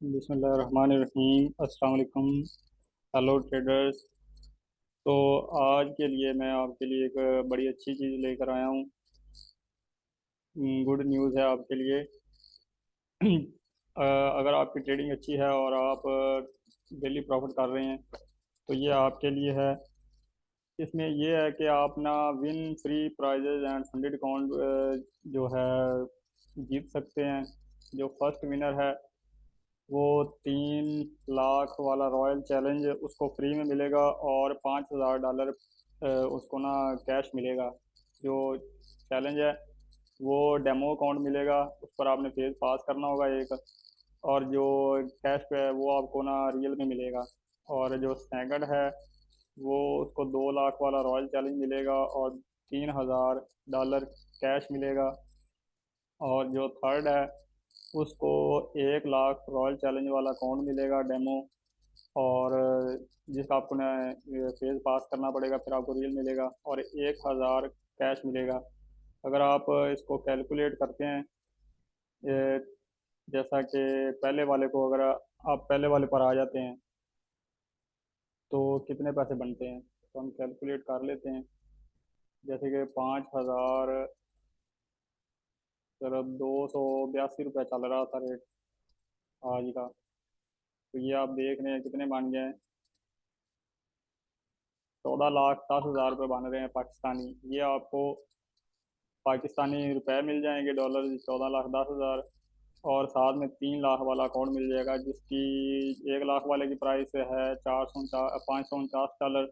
बिस्मिल्लाहिर्रहमानिर्रहीम। अस्सलाम वालेकुम। Hello traders. तो आज के लिए मैं आपके लिए एक बड़ी अच्छी चीज़ लेकर आया हूँ। गुड न्यूज़ है आपके लिए। अगर आपकी ट्रेडिंग अच्छी है और आप डेली प्रॉफिट कर रहे हैं तो ये आपके लिए है। इसमें ये है कि आप ना win free prizes and funded account जो है जीत सकते हैं। जो फर्स्ट विनर है वो 3 लाख वाला रॉयल चैलेंज उसको फ्री में मिलेगा और $5,000 उसको ना कैश मिलेगा। जो चैलेंज है वो डेमो अकाउंट मिलेगा, उस पर आपने फेज पास करना होगा एक। और जो कैश पे है वो आपको ना रियल में मिलेगा। और जो सेकंड है वो उसको 2 लाख वाला रॉयल चैलेंज मिलेगा और $3,000 कैश मिलेगा। और जो थर्ड है उसको 1 लाख रॉयल चैलेंज वाला अकाउंट मिलेगा डेमो। और जिसका आपको ना फेज पास करना पड़ेगा, फिर आपको रियल मिलेगा और 1,000 कैश मिलेगा। अगर आप इसको कैलकुलेट करते हैं, ये जैसा कि पहले वाले को, अगर आप पहले वाले पर आ जाते हैं तो कितने पैसे बनते हैं, तो हम कैलकुलेट कर लेते हैं। जैसे कि 5,000, सर 282 रुपये चल रहा था रेट आज का। तो ये आप देख रहे हैं कितने बन गए हैं। 14,10,000 रुपये बन रहे हैं पाकिस्तानी। ये आपको पाकिस्तानी रुपए मिल जाएंगे, डॉलर 14,10,000। और साथ में 3 लाख वाला अकाउंट मिल जाएगा जिसकी 1 लाख वाले की प्राइस है 549 डॉलर।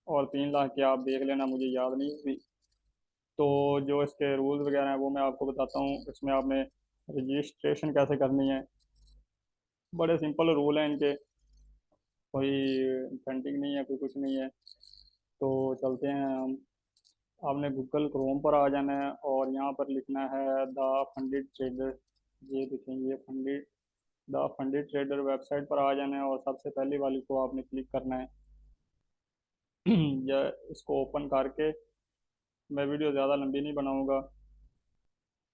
और 3 लाख की आप देख लेना, मुझे याद नहीं हुई। तो जो इसके रूल्स वगैरह हैं वो मैं आपको बताता हूँ। इसमें आपने रजिस्ट्रेशन कैसे करनी है, बड़े सिंपल रूल हैं इनके। कोई पेंटिंग नहीं है, कोई कुछ नहीं है। तो चलते हैं हम। आपने गूगल क्रोम पर आ जाना है और यहाँ पर लिखना है द फंडेड ट्रेडर। ये देखेंगे funded, the funded trader website पर आ जाना है और सबसे पहली वाली को आपने क्लिक करना है। या इसको ओपन करके, मैं वीडियो ज़्यादा लंबी नहीं बनाऊंगा,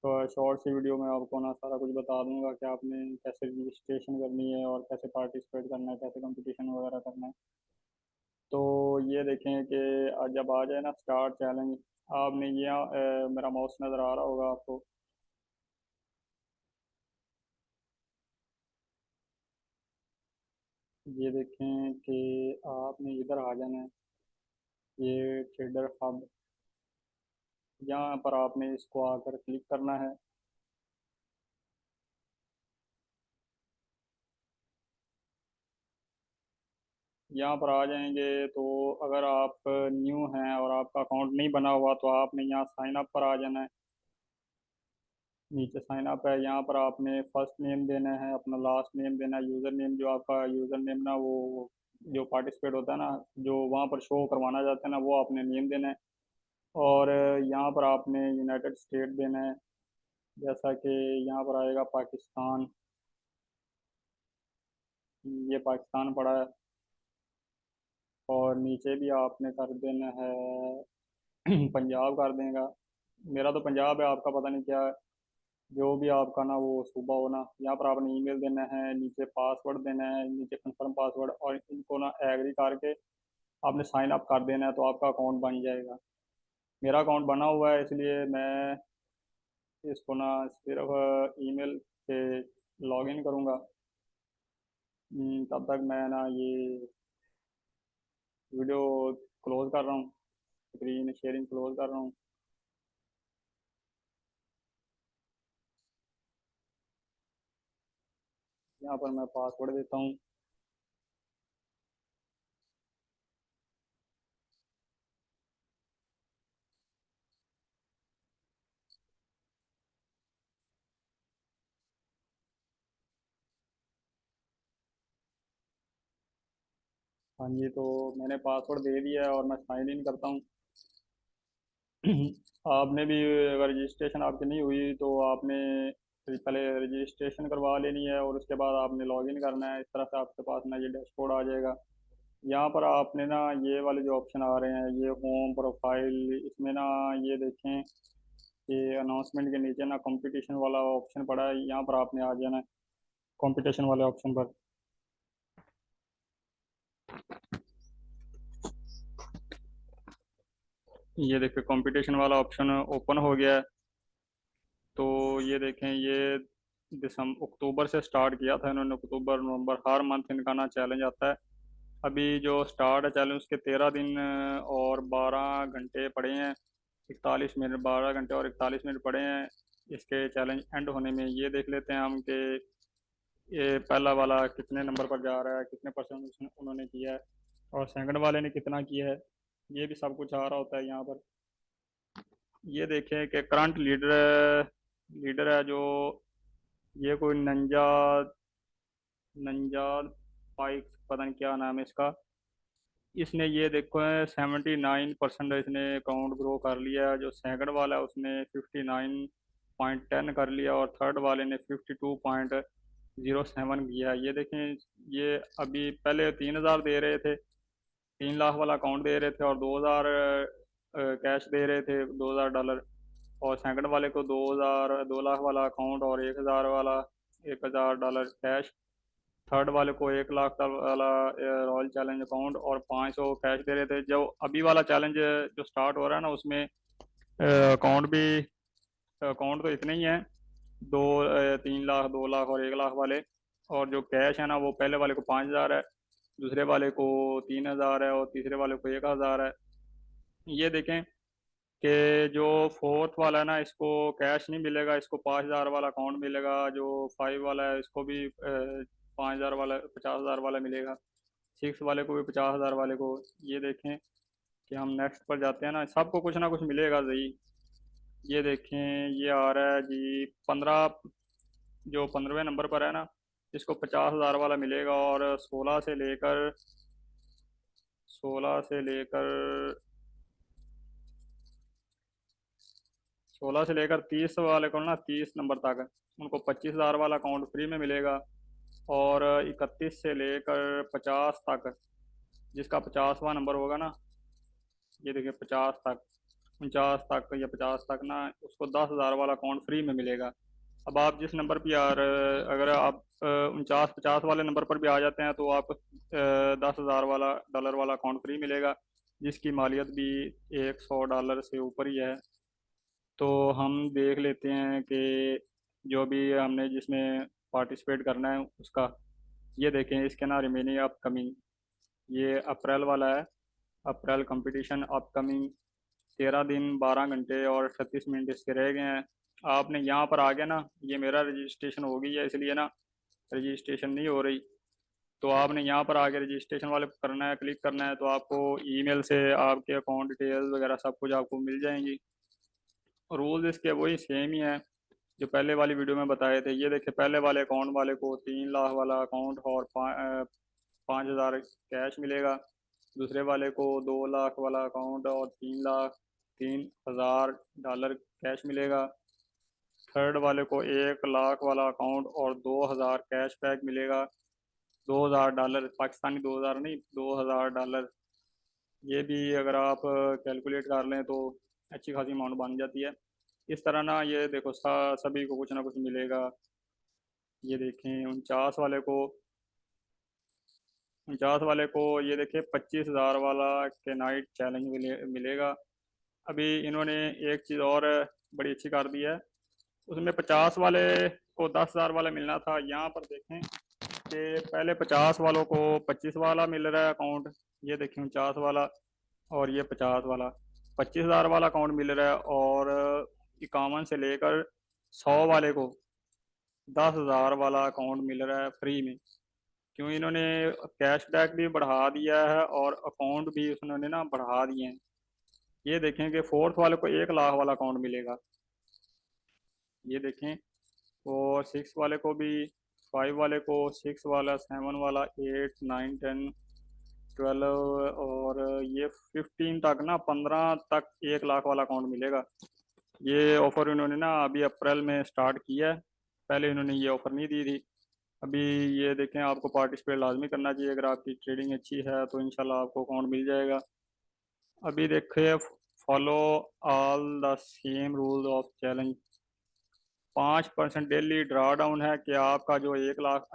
तो शॉर्ट सी वीडियो में आपको ना सारा कुछ बता दूंगा कि आपने कैसे रजिस्ट्रेशन करनी है और कैसे पार्टिसिपेट करना है, कैसे कंपटीशन वगैरह करना है। तो ये देखें कि जब आ जाए ना स्टार्ट चैलेंज, आपने ये मेरा माउस नज़र आ रहा होगा आपको। ये देखें कि आपने इधर आ जाना है, ये ट्रेडर हब। यहाँ पर आपने इसको आकर क्लिक करना है। यहाँ पर आ जाएंगे तो अगर आप न्यू हैं और आपका अकाउंट नहीं बना हुआ तो आपने यहाँ साइन अप पर आ जाना है। नीचे साइन अप है, यहाँ पर आपने फर्स्ट नेम देना है, अपना लास्ट नेम देना है, यूज़र नेम जो आपका यूज़र नेम ना वो जो पार्टिसिपेट होता है ना, जो वहाँ पर शो करवाना चाहते हैं ना, वो आपने नेम देना है। और यहाँ पर आपने यूनाइटेड स्टेट देना है, जैसा कि यहाँ पर आएगा पाकिस्तान। ये पाकिस्तान पड़ा है। और नीचे भी आपने कर देना है पंजाब कर देगा। मेरा तो पंजाब है, आपका पता नहीं क्या है। जो भी आपका ना वो सूबा हो ना, यहाँ पर आपने ईमेल देना है, नीचे पासवर्ड देना है, नीचे कंफर्म पासवर्ड, और इनको ना एग्री करके आपने साइन अप कर देना है तो आपका अकाउंट बन जाएगा। मेरा अकाउंट बना हुआ है इसलिए मैं इसको ना सिर्फ ईमेल से लॉग इन करूँगा। तब तक मैं ना ये वीडियो क्लोज कर रहा हूँ, स्क्रीन शेयरिंग क्लोज कर रहा हूँ। यहाँ पर मैं पासवर्ड देता हूँ। हाँ जी, तो मैंने पासवर्ड दे दिया है और मैं साइन इन करता हूँ। आपने भी, अगर रजिस्ट्रेशन आपकी नहीं हुई तो आपने पहले रजिस्ट्रेशन करवा लेनी है और उसके बाद आपने लॉगिन करना है। इस तरह से आपके पास ना ये डैशबोर्ड आ जाएगा। यहाँ पर आपने ना ये वाले जो ऑप्शन आ रहे हैं, ये होम प्रोफाइल, इसमें ना ये देखें कि अनाउंसमेंट के नीचे ना कंपटीशन वाला ऑप्शन पड़ा है, यहाँ पर आपने आ जाना है। कंपटीशन वाले ऑप्शन पर। ये देखिए कंपटीशन वाला ऑप्शन ओपन हो गया है। तो ये देखें, ये दिसंबर अक्टूबर से स्टार्ट किया था इन्होंने, अक्टूबर नवंबर हर मंथ इनका ना चैलेंज आता है। अभी जो स्टार्ट है चैलेंज उसके 13 दिन और 12 घंटे पड़े हैं, 41 मिनट, 12 घंटे और 41 मिनट पड़े हैं इसके चैलेंज एंड होने में। ये देख लेते हैं हम कि ये पहला वाला कितने नंबर पर जा रहा है, कितने परसेंट उन्होंने किया है, और सेकंड वाले ने कितना किया है। ये भी सब कुछ आ रहा होता है यहाँ पर। ये देखें कि करंट लीडर लीडर है जो, ये कोई नंजाद नंजाद पाइक, पता नहीं क्या नाम है इसका। इसने ये देखो 79% इसने अकाउंट ग्रो कर लिया है। जो सेकंड वाला है उसने 59.10 कर लिया, और थर्ड वाले ने 52.07 किया है। ये देखें, ये अभी पहले 3,000 दे रहे थे, 3 लाख वाला अकाउंट दे रहे थे, और 2,000 कैश दे रहे थे, $2,000। और सेकंड वाले को 2 लाख वाला अकाउंट और 1,000 कैश। थर्ड वाले को 1 लाख वाला रॉयल चैलेंज अकाउंट और 500 कैश दे रहे थे। जो अभी वाला चैलेंज जो स्टार्ट हो रहा है ना, उसमें अकाउंट तो इतने ही हैं, 3 लाख, 2 लाख और 1 लाख वाले। और जो कैश है ना, वो पहले वाले को 5,000 है, दूसरे वाले को 3,000 है, और तीसरे वाले को 1,000 है। ये देखें कि जो फोर्थ वाला है ना, इसको कैश नहीं मिलेगा, इसको 5,000 वाला अकाउंट मिलेगा। जो 5 वाला है इसको भी 5,000 वाला, 50,000 वाला मिलेगा। 6 वाले को भी 50,000 वाले को। ये देखें कि हम नेक्स्ट पर जाते हैं ना, सबको कुछ ना कुछ मिलेगा सही। ये देखें, ये आ रहा है जी 15, जो 15वें नंबर पर है ना, इसको 50,000 वाला मिलेगा। और 16 से लेकर 30 वाले को ना, 30 नंबर तक उनको 25,000 वाला अकाउंट फ्री में मिलेगा। और 31 से लेकर 50 तक, जिसका 50वां नंबर होगा ना, ये देखिए 50 तक, 49 तक या 50 तक ना, उसको 10,000 वाला अकाउंट फ्री में मिलेगा। अब आप जिस नंबर पर यार, अगर आप 49 50 वाले नंबर पर भी आ जाते हैं तो आपको 10,000 वाला डॉलर वाला अकाउंट फ्री मिलेगा, जिसकी मालियत भी $100 से ऊपर ही है। तो हम देख लेते हैं कि जो भी हमने जिसमें पार्टिसिपेट करना है उसका। ये देखें, इसके ना रिमेनिंग अपकमिंग, ये अप्रैल वाला है। अप्रैल कंपटीशन अपकमिंग, 13 दिन 12 घंटे और 38 मिनट इसके रह गए हैं। आपने यहाँ पर आ गया ना, ये मेरा रजिस्ट्रेशन हो गई है, इसलिए ना रजिस्ट्रेशन नहीं हो रही। तो आपने यहाँ पर आके रजिस्ट्रेशन वाले पर करना है, क्लिक करना है, तो आपको ईमेल से आपके अकाउंट डिटेल्स वगैरह सब कुछ आपको मिल जाएंगी। रूल्स इसके वही सेम ही है जो पहले वाली वीडियो में बताए थे। ये देखिए, पहले वाले अकाउंट वाले को 3 लाख वाला अकाउंट और 5,000 कैश मिलेगा। दूसरे वाले को 2 लाख वाला अकाउंट और 3,03,000 कैश मिलेगा। थर्ड वाले को 1 लाख वाला अकाउंट और 2,000 कैश बैक मिलेगा। $2,000 पाकिस्तानी, 2,000 नहीं, $2,000। ये भी अगर आप कैलकुलेट कर लें तो अच्छी खासी अमाउंट बन जाती है। इस तरह ना, ये देखो सभी को कुछ ना कुछ मिलेगा। ये देखें 49 वाले को ये देखें 25,000 वाला के नाइट चैलेंज मिलेगा। अभी इन्होंने एक चीज़ और बड़ी अच्छी कर दी है, उसमें 50 वाले को 10,000 वाला मिलना था। यहाँ पर देखें कि पहले 50 वालों को 25 वाला मिल रहा है अकाउंट। ये देखें 49 वाला, और ये 50 वाला 25,000 वाला अकाउंट मिल रहा है। और 51 से लेकर 100 वाले को 10,000 वाला अकाउंट मिल रहा है फ्री में। क्यों, इन्होंने कैशबैक भी बढ़ा दिया है और अकाउंट भी उन्होंने ना बढ़ा दिए हैं। ये देखें कि फोर्थ वाले को 1 लाख वाला अकाउंट मिलेगा। ये देखें, और 6 वाले को भी, 5 वाले को, 6 वाला, 7 वाला, 8 9 10 12 और ये 15 तक ना, 15 तक 1 लाख वाला अकाउंट मिलेगा। ये ऑफ़र इन्होंने ना अभी अप्रैल में स्टार्ट किया है, पहले इन्होंने ये ऑफ़र नहीं दी थी। अभी ये देखें, आपको पार्टिसिपेट लाजमी करना चाहिए। अगर आपकी ट्रेडिंग अच्छी है तो इंशाल्लाह आपको अकाउंट मिल जाएगा। अभी देखिए, follow all the same rule of challenge. 5% daily draw down है कि आपका जो 1 लाख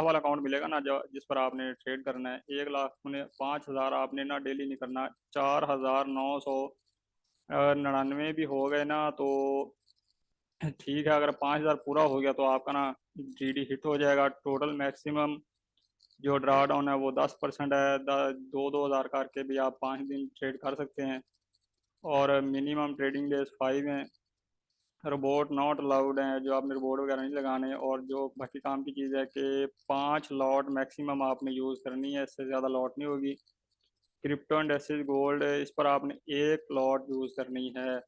वाला अकाउंट मिलेगा ना, जो जिस पर आपने ट्रेड करना है, 1 लाख में 5,000 आपने ना डेली नहीं करना, 4,999 भी हो गए ना तो ठीक है। अगर 5,000 पूरा हो गया तो आपका ना GD हिट हो जाएगा। टोटल मैक्सिमम जो ड्रा डाउन है वो 10% है। 2-2 हज़ार करके भी आप 5 दिन ट्रेड कर सकते हैं। और मिनिमम ट्रेडिंग डेज 5 हैं। रोबोट नॉट अलाउड हैं, जो आपने रोबोट वगैरह नहीं लगाने। और जो बाकी काम की चीज़ है कि 5 लॉट मैक्सिमम आपने यूज़ करनी है, इससे ज़्यादा लॉट नहीं होगी। क्रिप्टो इंडेक्सेस गोल्ड, इस पर आपने 1 लॉट यूज़ करनी है।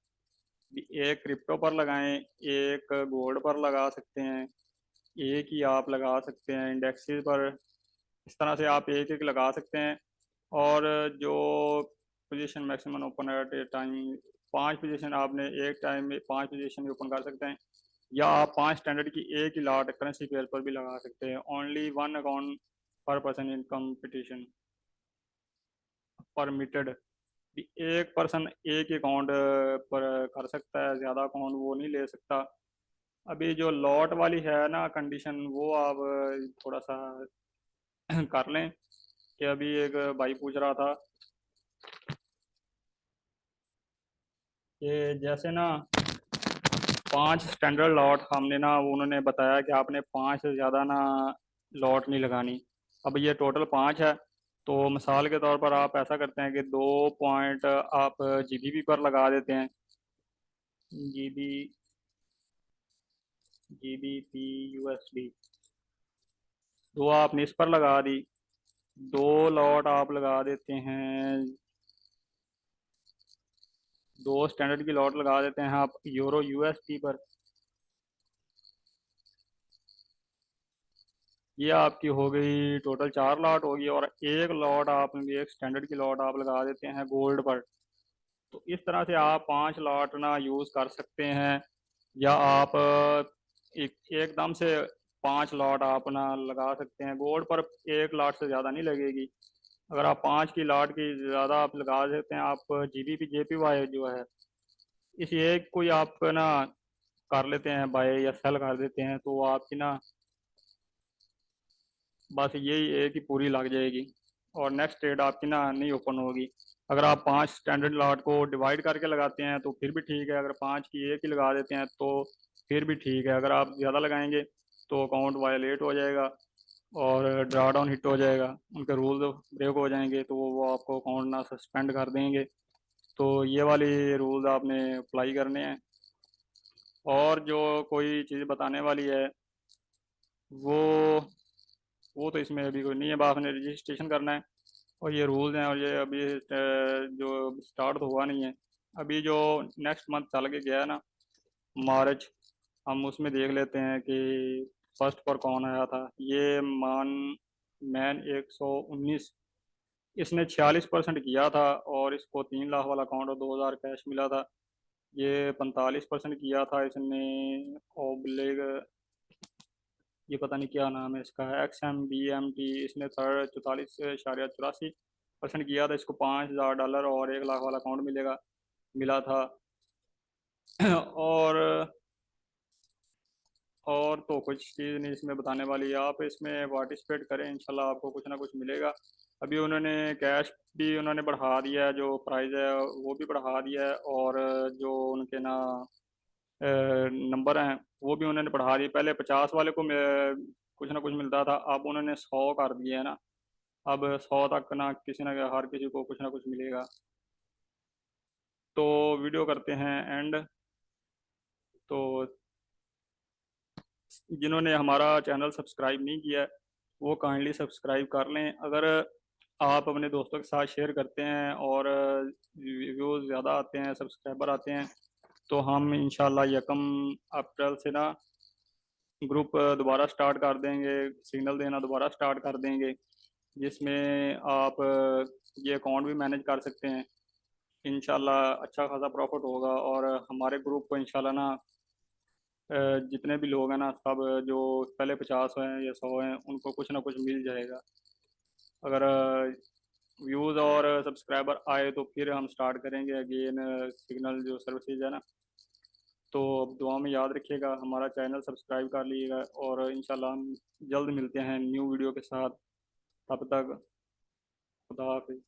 एक क्रिप्टो पर लगाएं, एक गोल्ड पर लगा सकते हैं, एक ही आप लगा सकते हैं इंडेक्सेस पर। इस तरह से आप एक एक लगा सकते हैं। और जो position maximum open at A time, 5 position आपने एक टाइम में 5 पोजीशन ओपन कर सकते हैं। या आप 5 स्टैंडर्ड की एक ही लॉट करेंसी पेयर पर भी लगा सकते हैं। ओनली 1 अकाउंट पर पर्सन इन कंपटीशन परमिटेड। एक पर्सन एक ही अकाउंट पर कर सकता है, ज़्यादा अकाउंट वो नहीं ले सकता। अभी जो लॉट वाली है ना कंडीशन, वो आप थोड़ा सा कर लें। कि अभी एक भाई पूछ रहा था कि जैसे ना 5 स्टैंडर्ड लॉट हमने ना, वो उन्होंने बताया कि आपने 5 से ज़्यादा ना लॉट नहीं लगानी। अब ये टोटल 5 है, तो मिसाल के तौर पर आप ऐसा करते हैं कि 2 पॉइंट आप GBP पर लगा देते हैं। GB GBP USD, 2 आपने इस पर लगा दी। 2 लॉट आप लगा देते हैं, 2 स्टैंडर्ड की लॉट लगा देते हैं आप यूरो USD पर। ये आपकी हो गई टोटल 4 लॉट होगी। और एक लॉट आप, एक स्टैंडर्ड की लॉट आप लगा देते हैं गोल्ड पर। तो इस तरह से आप 5 लॉट ना यूज़ कर सकते हैं। या आप एकदम से 5 लॉट आप ना लगा सकते हैं गोल्ड पर। 1 लॉट से ज़्यादा नहीं लगेगी। अगर आप 5 की लॉट की ज़्यादा आप लगा देते हैं, आप GBP JPY जो है, इस एक को ही आप ना कर लेते हैं बाय या सेल कर देते हैं, तो आपकी ना बस यही एक ही पूरी लग जाएगी और नेक्स्ट ट्रेड आपकी ना नहीं ओपन होगी। अगर आप 5 स्टैंडर्ड लॉट को डिवाइड करके लगाते हैं तो फिर भी ठीक है। अगर 5 की एक ही लगा देते हैं तो फिर भी ठीक है। अगर आप ज़्यादा लगाएंगे तो अकाउंट वायलेट हो जाएगा और ड्रा डाउन हिट हो जाएगा, उनके रूल ब्रेक हो जाएंगे, तो वो आपको अकाउंट ना सस्पेंड कर देंगे। तो ये वाली रूल्स आपने अप्लाई करने हैं। और जो कोई चीज़ बताने वाली है वो वो तो इसमें अभी कोई नहीं है, बस आपने रजिस्ट्रेशन करना है। और ये रूल्स हैं, और ये अभी जो स्टार्ट तो हुआ नहीं है। अभी जो नेक्स्ट मंथ चल के गया है ना, मार्च, हम उसमें देख लेते हैं कि फर्स्ट पर कौन आया था। ये मैन 119, इसने 46% किया था और इसको 3 लाख वाला अकाउंट और 2,000 कैश मिला था। ये 45% किया था इसने। ओब्लेग, ये पता नहीं क्या नाम है इसका, XMBMT, इसने 44.84% किया था। इसको $5,000 और 1 लाख वाला अकाउंट मिला था। और तो कुछ चीज़ नहीं इसमें बताने वाली। आप इसमें पार्टिसिपेट करें, इंशाल्लाह आपको कुछ ना कुछ मिलेगा। अभी उन्होंने कैश भी उन्होंने बढ़ा दिया है, जो प्राइस है वो भी बढ़ा दिया है। और जो उनके ना नंबर हैं वो भी उन्होंने बढ़ा दिए। पहले 50 वाले को कुछ ना कुछ मिलता था, अब उन्होंने 100 कर दिए है ना। अब 100 तक ना किसी ना हर किसी को कुछ ना कुछ मिलेगा। तो वीडियो करते हैं एंड। तो जिन्होंने हमारा चैनल सब्सक्राइब नहीं किया है वो काइंडली सब्सक्राइब कर लें। अगर आप अपने दोस्तों के साथ शेयर करते हैं और व्यूज़ ज़्यादा आते हैं, सब्सक्राइबर आते हैं, तो हम इंशाल्लाह 1 अप्रैल से ना ग्रुप दोबारा स्टार्ट कर देंगे, सिग्नल देना दोबारा स्टार्ट कर देंगे, जिसमें आप ये अकाउंट भी मैनेज कर सकते हैं। इंशाल्लाह अच्छा खासा प्रॉफिट होगा। और हमारे ग्रुप को इंशाल्लाह ना जितने भी लोग हैं ना, सब जो पहले 50 हैं या 100 हैं, उनको कुछ ना कुछ मिल जाएगा। अगर व्यूज़ और सब्सक्राइबर आए तो फिर हम स्टार्ट करेंगे अगेन सिग्नल जो सर्विसेज है ना। तो अब दुआ में याद रखिएगा, हमारा चैनल सब्सक्राइब कर लीजिएगा, और इंशाल्लाह हम जल्द मिलते हैं न्यू वीडियो के साथ। तब तक खुदा हाफिज़।